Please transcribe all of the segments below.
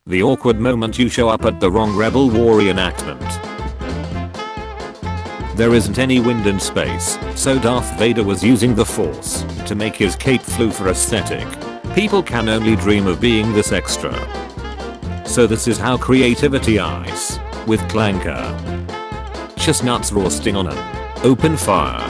The awkward moment you show up at the wrong Rebel War reenactment. There isn't any wind in space, so Darth Vader was using the Force to make his cape flew for aesthetic. People can only dream of being this extra. So this is how creativity ice with clanker. Chestnuts roasting on an open fire.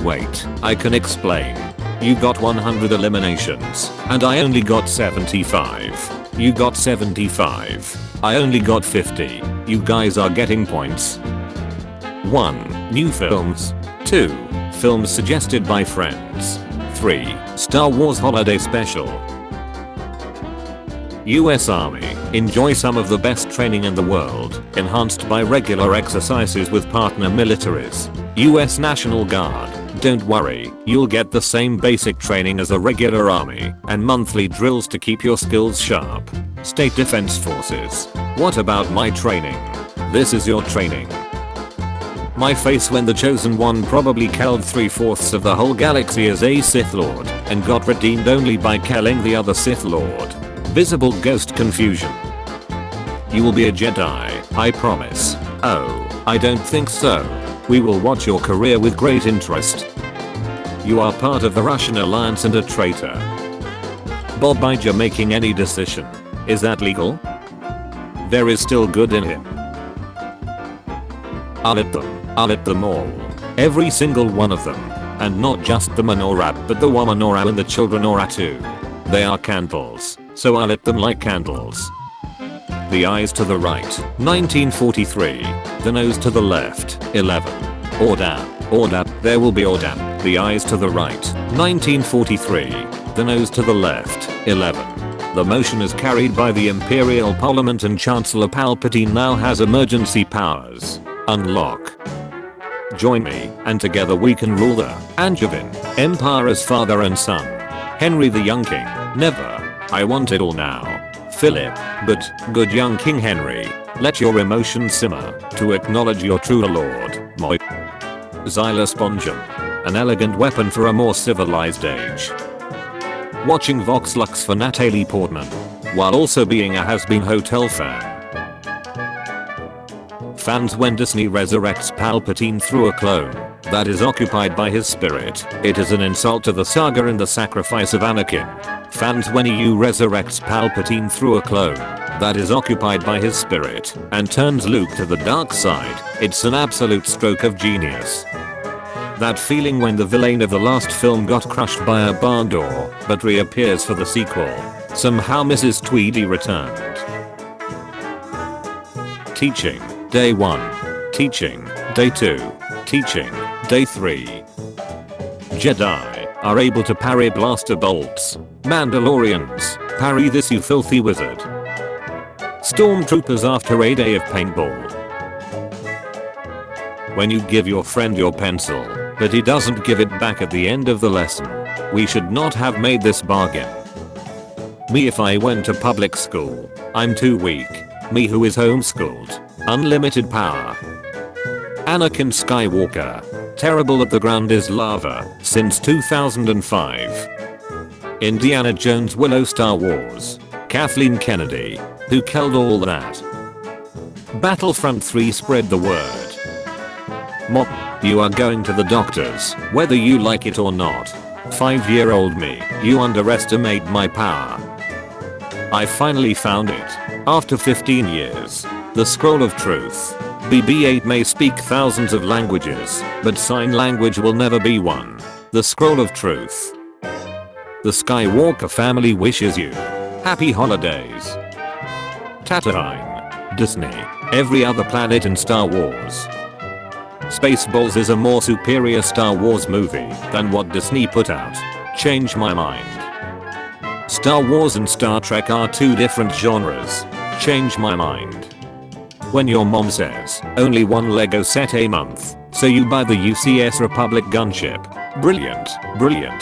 Wait, I can explain. You got 100 eliminations, and I only got 75. You got 75. I only got 50. You guys are getting points. 1. New films. 2. Films suggested by friends. 3. Star Wars Holiday Special. US Army. Enjoy some of the best training in the world, enhanced by regular exercises with partner militaries. US National Guard. Don't worry, you'll get the same basic training as a regular army, and monthly drills to keep your skills sharp. State Defense Forces. What about my training? This is your training. My face when the Chosen One probably killed 3/4 of the whole galaxy as a Sith Lord, and got redeemed only by killing the other Sith Lord. Visible ghost confusion. You will be a Jedi, I promise. Oh, I don't think so. We will watch your career with great interest. You are part of the Russian alliance and a traitor. Bob Iger making any decision. Is that legal? There is still good in him. I'll eat them all. Every single one of them. And not just the menorah but the Wamanora and the children Ora too. They are candles, so I'll eat them like candles. The eyes to the right, 1943. The nose to the left, 11. Order, there will be order. The eyes to the right, 1943. The nose to the left, 11. The motion is carried by the Imperial Parliament and Chancellor Palpatine now has emergency powers. Unlock. Join me, and together we can rule the Angevin Empire as father and son. Henry the Young King, never. I want it all now. Philip, but good young King Henry, let your emotions simmer to acknowledge your true lord. Moi. Xyla Spongem. An elegant weapon for a more civilized age. Watching Vox Lux for Natalie Portman, while also being a has-been hotel fan. Fans when Disney resurrects Palpatine through a clone that is occupied by his spirit. It is an insult to the saga and the sacrifice of Anakin. Fans when EU resurrects Palpatine through a clone that is occupied by his spirit and turns Luke to the dark side. It's an absolute stroke of genius. That feeling when the villain of the last film got crushed by a barn door but reappears for the sequel. Somehow Mrs. Tweedy returned. Teaching. Day 1. Teaching. Day 2. Teaching. Day 3. Jedi are able to parry blaster bolts. Mandalorians, parry this you filthy wizard. Stormtroopers after a day of paintball. When you give your friend your pencil, but he doesn't give it back at the end of the lesson. We should not have made this bargain. Me if I went to public school. I'm too weak. Me who is homeschooled. Unlimited power. Anakin Skywalker. Terrible at the ground is lava since 2005. Indiana Jones Willow Star Wars. Kathleen Kennedy. Who killed all that. Battlefront 3 spread the word. Mop. You are going to the doctors whether you like it or not. 5-year-old me. You underestimate my power. I finally found it. After 15 years. The Scroll of Truth. BB-8 may speak thousands of languages, but sign language will never be one. The Scroll of Truth. The Skywalker family wishes you happy holidays. Tatooine. Disney. Every other planet in Star Wars. Spaceballs is a more superior Star Wars movie than what Disney put out. Change my mind. Star Wars and Star Trek are two different genres. Change my mind. When your mom says, only one Lego set a month, so you buy the UCS Republic gunship. Brilliant, brilliant.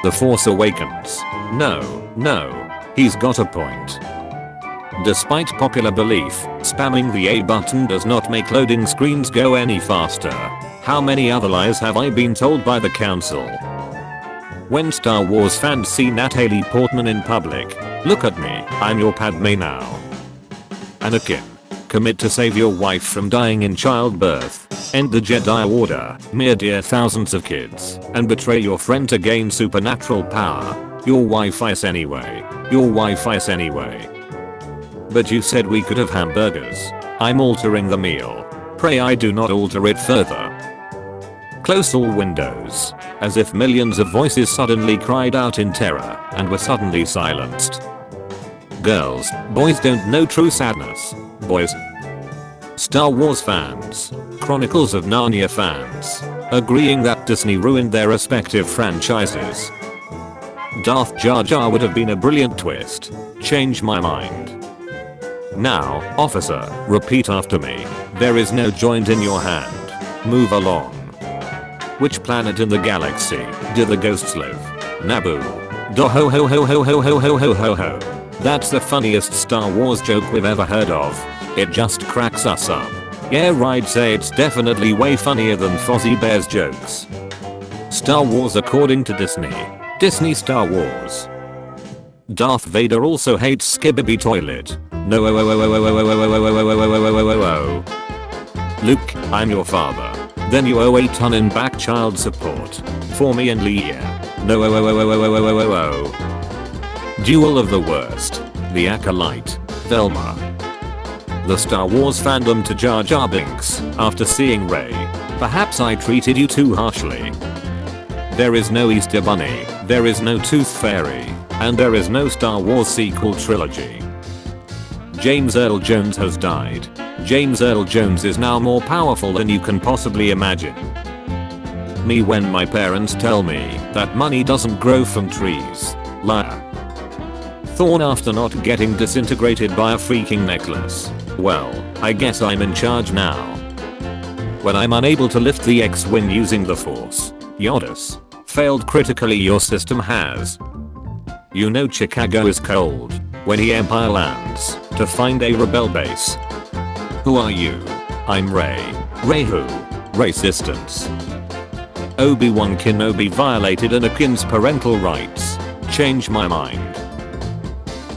The Force Awakens. No, he's got a point. Despite popular belief, spamming the A button does not make loading screens go any faster. How many other lies have I been told by the council? When Star Wars fans see Natalie Portman in public, look at me, I'm your Padme now. Anakin, commit to save your wife from dying in childbirth, end the Jedi Order, murder thousands of kids, and betray your friend to gain supernatural power. Your Wi-Fi's anyway. Your Wi-Fi's anyway. But you said we could have hamburgers. I'm altering the meal. Pray I do not alter it further. Close all windows. As if millions of voices suddenly cried out in terror and were suddenly silenced. Girls, boys don't know true sadness. Boys. Star Wars fans. Chronicles of Narnia fans. Agreeing that Disney ruined their respective franchises. Darth Jar Jar would have been a brilliant twist. Change my mind. Now, officer, repeat after me. There is no joint in your hand. Move along. Which planet in the galaxy do the ghosts live? Naboo. Do ho ho ho ho ho ho ho ho ho ho. That's the funniest Star Wars joke we've ever heard of. It just cracks us up. Yeah, right, say it's definitely way funnier than Fozzie Bear's jokes. Star Wars according to Disney. Disney Star Wars. Darth Vader also hates Skibidi Toilet. No oh oh oh oh oh oh oh oh oh oh oh oh oh. Luke, I'm your father. Then you owe a ton in back child support. For me and Leia. No oh oh oh oh oh oh oh oh oh. Duel of the worst. The Acolyte. Velma. The Star Wars fandom to Jar Jar Binks after seeing Rey. Perhaps I treated you too harshly. There is no Easter Bunny, there is no Tooth Fairy, and there is no Star Wars sequel trilogy. James Earl Jones has died. James Earl Jones is now more powerful than you can possibly imagine. Me when my parents tell me that money doesn't grow from trees. Liar. Thorn after not getting disintegrated by a freaking necklace. Well, I guess I'm in charge now. When I'm unable to lift the X-Wing using the Force. Yodas. Failed critically your system has. You know Chicago is cold when the Empire lands to find a rebel base. Who are you? I'm Rey. Rey who? Resistance. Obi-Wan Kenobi violated Anakin's parental rights. Change my mind.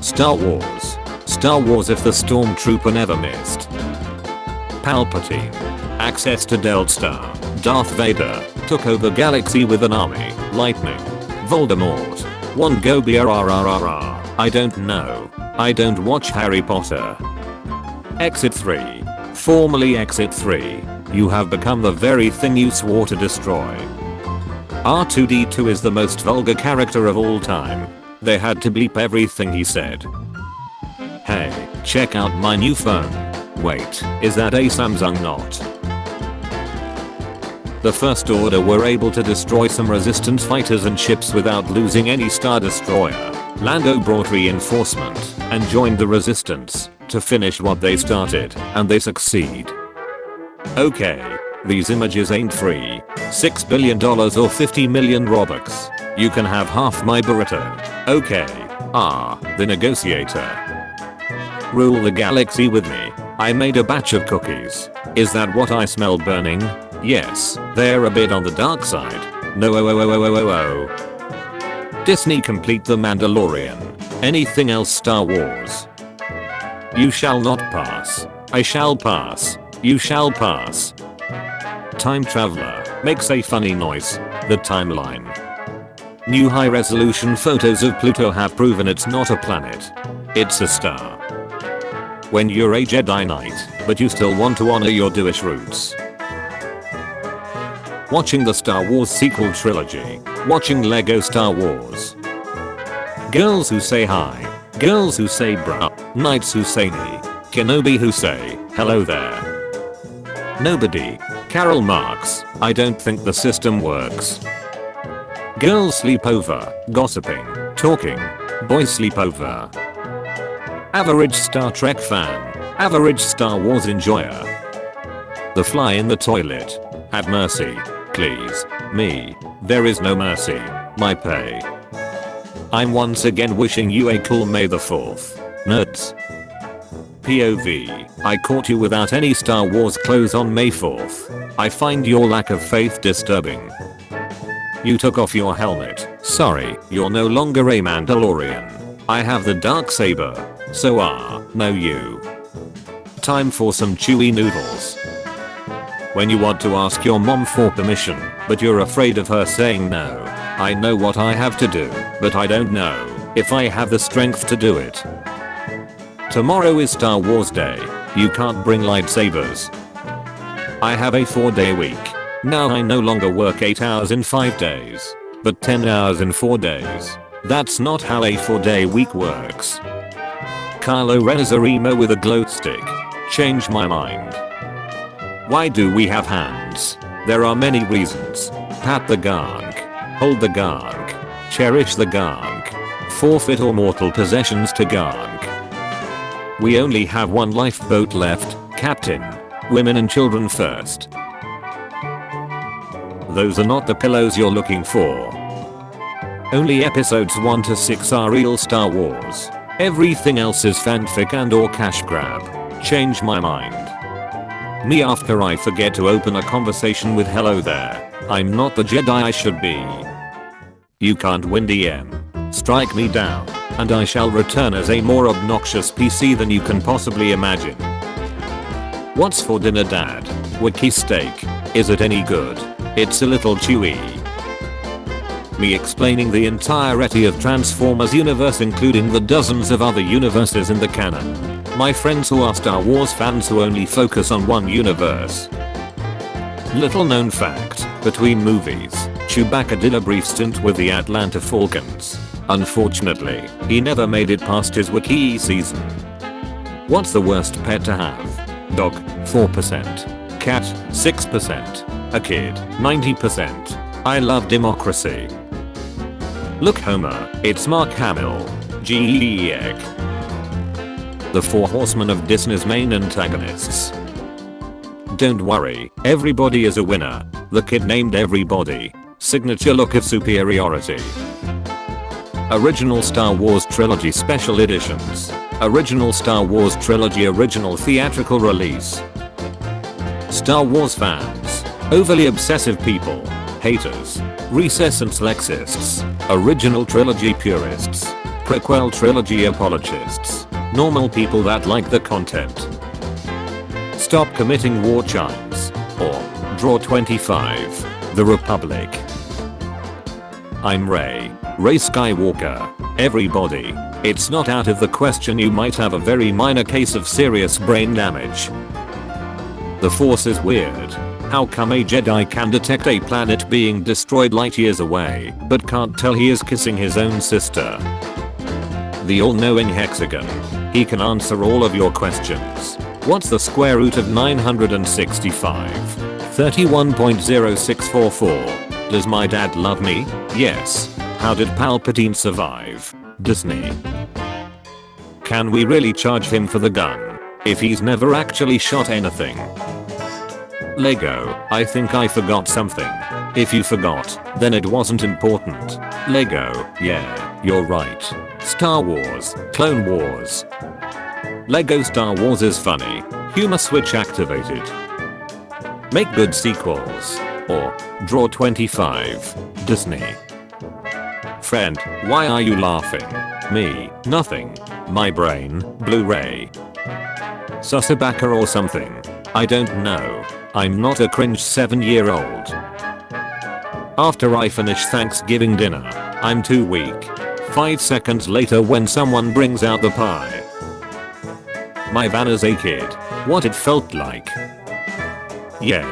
Star Wars. Star Wars if the stormtrooper never missed. Palpatine. Access to Death Star. Darth Vader took over galaxy with an army. Lightning. Voldemort. One go brrrrrr. I don't know. I don't watch Harry Potter. Exit 3. Formerly Exit 3. You have become the very thing you swore to destroy. R2-D2 is the most vulgar character of all time. They had to bleep everything he said. Hey, check out my new phone. Wait, is that a Samsung Note? The First Order were able to destroy some resistance fighters and ships without losing any Star Destroyer. Lando brought reinforcement and joined the resistance to finish what they started, and they succeed. Okay, these images ain't free. $6 billion or 50 million Robux. You can have half my burrito. Okay. The negotiator. Rule the galaxy with me. I made a batch of cookies. Is that what I smell burning? Yes, they're a bit on the dark side. No oh oh oh oh oh oh oh. Disney complete The Mandalorian. Anything else Star Wars? You shall not pass. I shall pass. You shall pass. Time traveler makes a funny noise. The timeline. New high resolution photos of Pluto have proven it's not a planet. It's a star. When you're a Jedi Knight, but you still want to honor your Jewish roots. Watching the Star Wars sequel trilogy. Watching Lego Star Wars. Girls who say hi. Girls who say bruh. Knights who say me. Kenobi who say, hello there. Nobody. Karl Marx. I don't think the system works. Girls sleep over. Gossiping. Talking. Boys sleep over. Average Star Trek fan. Average Star Wars enjoyer. The fly in the toilet. Have mercy. Please. Me. There is no mercy. My pay. I'm once again wishing you a cool May the 4th. Nerds. POV. I caught you without any Star Wars clothes on May 4th. I find your lack of faith disturbing. You took off your helmet. Sorry, you're no longer a Mandalorian. I have the dark saber. So no you. Time for some chewy noodles. When you want to ask your mom for permission, but you're afraid of her saying no. I know what I have to do, but I don't know if I have the strength to do it. Tomorrow is Star Wars Day. You can't bring lightsabers. I have a 4-day week. Now I no longer work 8 hours in 5 days, but 10 hours in 4 days. That's not how a 4-day week works. Kylo Ren is a emo with a glow stick. Change my mind. Why do we have hands? There are many reasons. Pat the Gonk. Hold the Gonk. Cherish the Gonk. Forfeit all mortal possessions to Gonk. We only have one lifeboat left, Captain. Women and children first. Those are not the pillows you're looking for. Only episodes 1 to 6 are real Star Wars. Everything else is fanfic and or cash grab. Change my mind. Me after I forget to open a conversation with hello there. I'm not the Jedi I should be. You can't win DM. Strike me down, and I shall return as a more obnoxious PC than you can possibly imagine. What's for dinner, Dad? Wookiee steak. Is it any good? It's a little chewy. Me explaining the entirety of Transformers universe, including the dozens of other universes in the canon. My friends who are Star Wars fans who only focus on one universe. Little known fact, between movies, Chewbacca did a brief stint with the Atlanta Falcons. Unfortunately, he never made it past his Wookiee season. What's the worst pet to have? Dog, 4%. Cat, 6%. A kid, 90%. I love democracy. Look Homer, it's Mark Hamill. Geek. The 4 horsemen of Disney's main antagonists. Don't worry, everybody is a winner. The kid named Everybody. Signature look of superiority. Original Star Wars Trilogy Special Editions. Original Star Wars Trilogy Original Theatrical Release. Star Wars fans. Overly obsessive people. Haters. Recessant Lexists. Original Trilogy purists. Prequel Trilogy apologists. Normal people that like the content. Stop committing war crimes. Or draw 25. The Republic. I'm Rey Skywalker. Everybody. It's not out of the question you might have a very minor case of serious brain damage. The Force is weird. How come a Jedi can detect a planet being destroyed light years away, but can't tell he is kissing his own sister? The all-knowing hexagon. He can answer all of your questions. What's the square root of 965? 31.0644. Does my dad love me? Yes. How did Palpatine survive? Disney. Can we really charge him for the gun if he's never actually shot anything? Lego, I think I forgot something. If you forgot, then it wasn't important. Lego, yeah, you're right. Star Wars, Clone Wars. Lego Star Wars is funny. Humor switch activated. Make good sequels. Or draw 25. Disney. Friend, why are you laughing? Me, nothing. My brain, Blu-ray. Susabaka or something. I don't know. I'm not a cringe 7-year-old. After I finish Thanksgiving dinner, I'm too weak. 5 seconds later when someone brings out the pie. My van as a kid. What it felt like. Yay.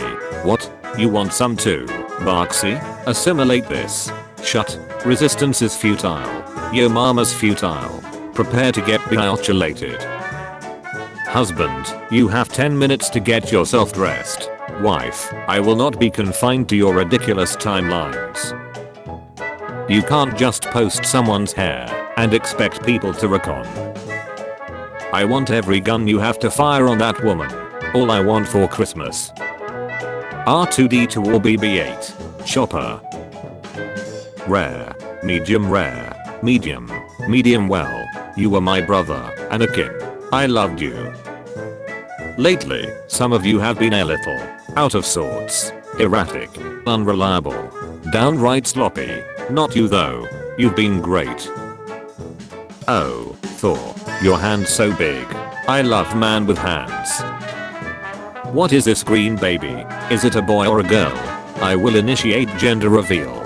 What? You want some too? Barksy? Assimilate this. Shut. Resistance is futile. Yo mama's futile. Prepare to get bioculated. Husband, you have 10 minutes to get yourself dressed. Wife, I will not be confined to your ridiculous timelines. You can't just post someone's hair and expect people to recon. I want every gun you have to fire on that woman. All I want for Christmas. R2D2 or BB-8. Chopper. Rare. Medium rare. Medium. Medium well. You were my brother, Anakin. I loved you. Lately, some of you have been a little out of sorts, erratic, unreliable. Downright sloppy. Not you though. You've been great. Oh, Thor, your hand's so big. I love man with hands. What is this green baby? Is it a boy or a girl? I will initiate gender reveal.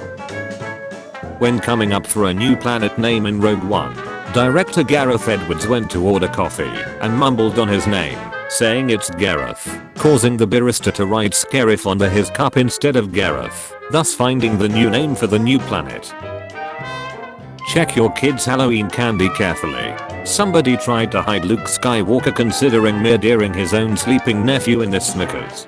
When coming up for a new planet name in Rogue One, director Gareth Edwards went to order coffee and mumbled on his name, saying it's Gareth, causing the barista to write Scarif onto his cup instead of Gareth, thus finding the new name for the new planet. Check your kids' Halloween candy carefully. Somebody tried to hide Luke Skywalker considering murdering his own sleeping nephew in the Snickers.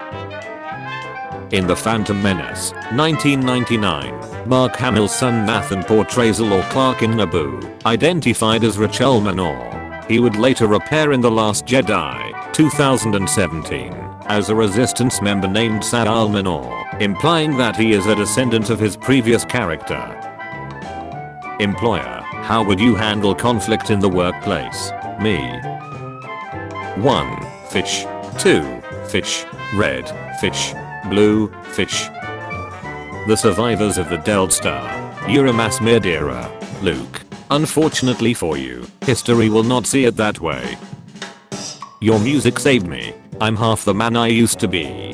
In The Phantom Menace, 1999, Mark Hamill's son Nathan portrays a Lord Clark in Naboo, identified as Rachel Manor. He would later appear in The Last Jedi, 2017, as a Resistance member named Sadal Manor, implying that he is a descendant of his previous character. Employer, how would you handle conflict in the workplace? Me. 1. Fish. 2. Fish. Red. Fish. Blue. Fish. The survivors of the Death Star. You're a mass murderer, Luke. Unfortunately for you, history will not see it that way. Your music saved me. I'm half the man I used to be.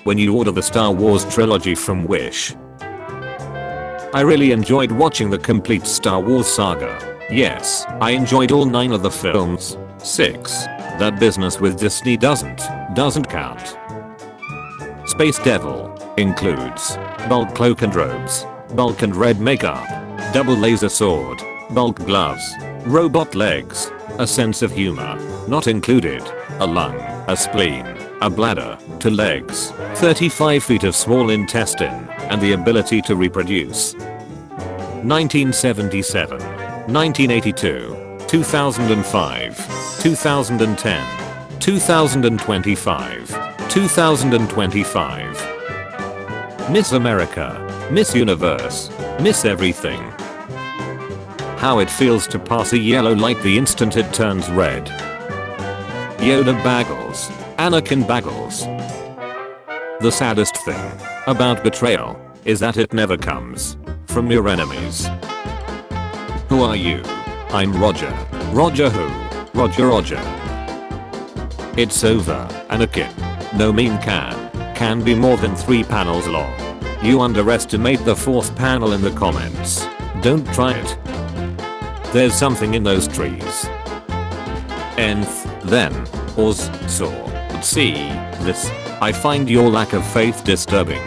When you order the Star Wars trilogy from Wish. I really enjoyed watching the complete Star Wars saga. Yes, I enjoyed all 9 of the films. 6. That business with Disney doesn't count. Space Devil includes bulk cloak and robes, bulk and red makeup, double laser sword, bulk gloves, robot legs, a sense of humor, not included, a lung, a spleen, a bladder, 2 legs, 35 feet of small intestine, and the ability to reproduce. 1977, 1982, 2005, 2010, 2025, 2025. Miss America, Miss Universe, Miss Everything. How it feels to pass a yellow light the instant it turns red. Yoda Baggles, Anakin Baggles. The saddest thing about betrayal is that it never comes from your enemies. Who are you? I'm Roger. Roger who? Roger. It's over, Anakin. No meme can be more than 3 panels long. You underestimate the 4th panel in the comments. Don't try it. There's something in those trees. Nth, then, Oz, saw, see, this. I find your lack of faith disturbing.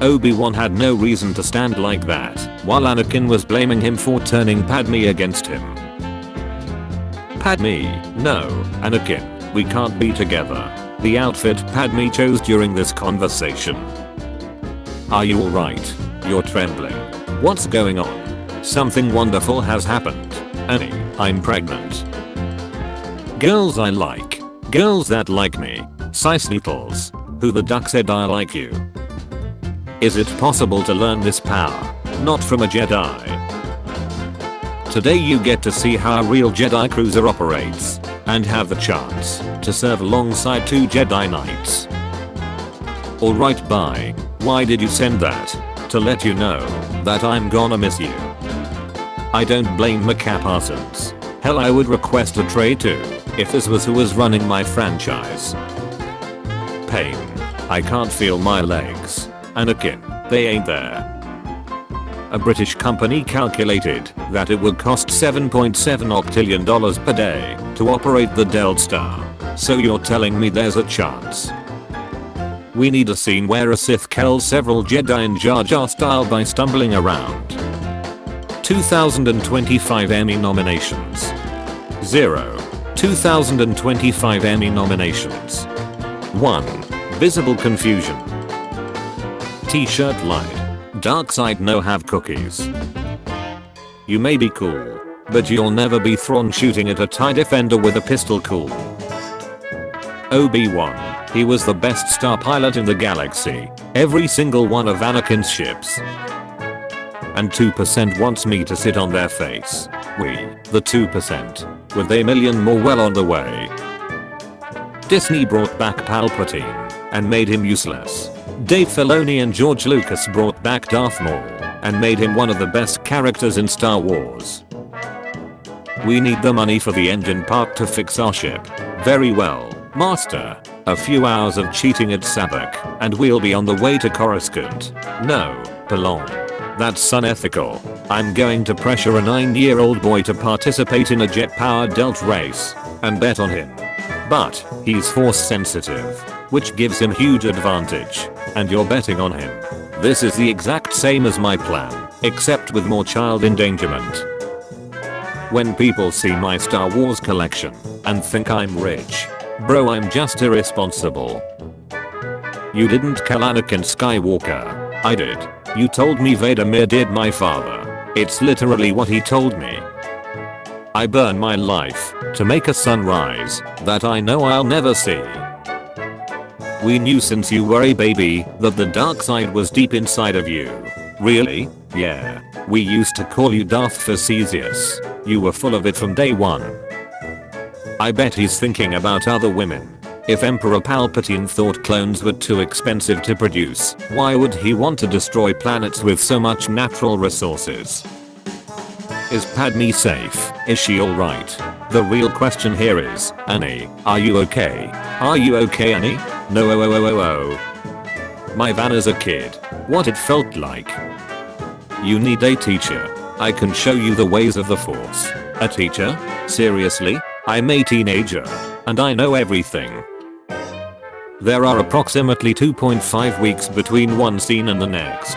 Obi-Wan had no reason to stand like that, while Anakin was blaming him for turning Padme against him. Padme, no, Anakin, we can't be together. The outfit Padme chose during this conversation. Are you alright? You're trembling. What's going on? Something wonderful has happened. Annie, I'm pregnant. Girls I like. Girls that like me. Sice Needles. Who the duck said I like you? Is it possible to learn this power? Not from a Jedi. Today you get to see how a real Jedi cruiser operates, and have the chance to serve alongside 2 Jedi Knights. Alright, bye. Why did you send that? To let you know that I'm gonna miss you. I don't blame Maca Parsons. Hell, I would request a tray too, if this was who was running my franchise. Pain. I can't feel my legs. Anakin, they ain't there. A British company calculated that it would cost $7.7 octillion per day to operate the Death Star. So you're telling me there's a chance? We need a scene where a Sith kills several Jedi in Jar Jar style by stumbling around. 2025 Emmy nominations. 0. 2025 Emmy nominations. 1. Visible confusion. T-shirt lied. Dark side no have cookies. You may be cool, but you'll never be Thrawn shooting at a TIE defender with a pistol cool. Obi-Wan, he was the best star pilot in the galaxy, every single one of Anakin's ships. And 2% wants me to sit on their face. We, the 2%, with a million more well on the way. Disney brought back Palpatine and made him useless. Dave Filoni and George Lucas brought back Darth Maul and made him one of the best characters in Star Wars. We need the money for the engine part to fix our ship. Very well, Master. A few hours of cheating at Sabak, and we'll be on the way to Coruscant. No, Pelon. That's unethical. I'm going to pressure a 9-year-old boy to participate in a jet-powered Delt race, and bet on him. But, he's force sensitive, which gives him huge advantage, and you're betting on him. This is the exact same as my plan, except with more child endangerment. When people see my Star Wars collection, and think I'm rich, bro, I'm just irresponsible. You didn't kill Anakin Skywalker. I did. You told me Vader murdered my father. It's literally what he told me. I burn my life to make a sunrise that I know I'll never see. We knew since you were a baby that the dark side was deep inside of you. Really? Yeah. We used to call you Darth Facetious. You were full of it from day one. I bet he's thinking about other women. If Emperor Palpatine thought clones were too expensive to produce, why would he want to destroy planets with so much natural resources? Is Padme safe? Is she alright? The real question here is, Annie, are you okay? Are you okay, Annie? No, My van as a kid. What it felt like. You need a teacher. I can show you the ways of the Force. A teacher? Seriously? I'm a teenager, and I know everything. There are approximately 2.5 weeks between one scene and the next.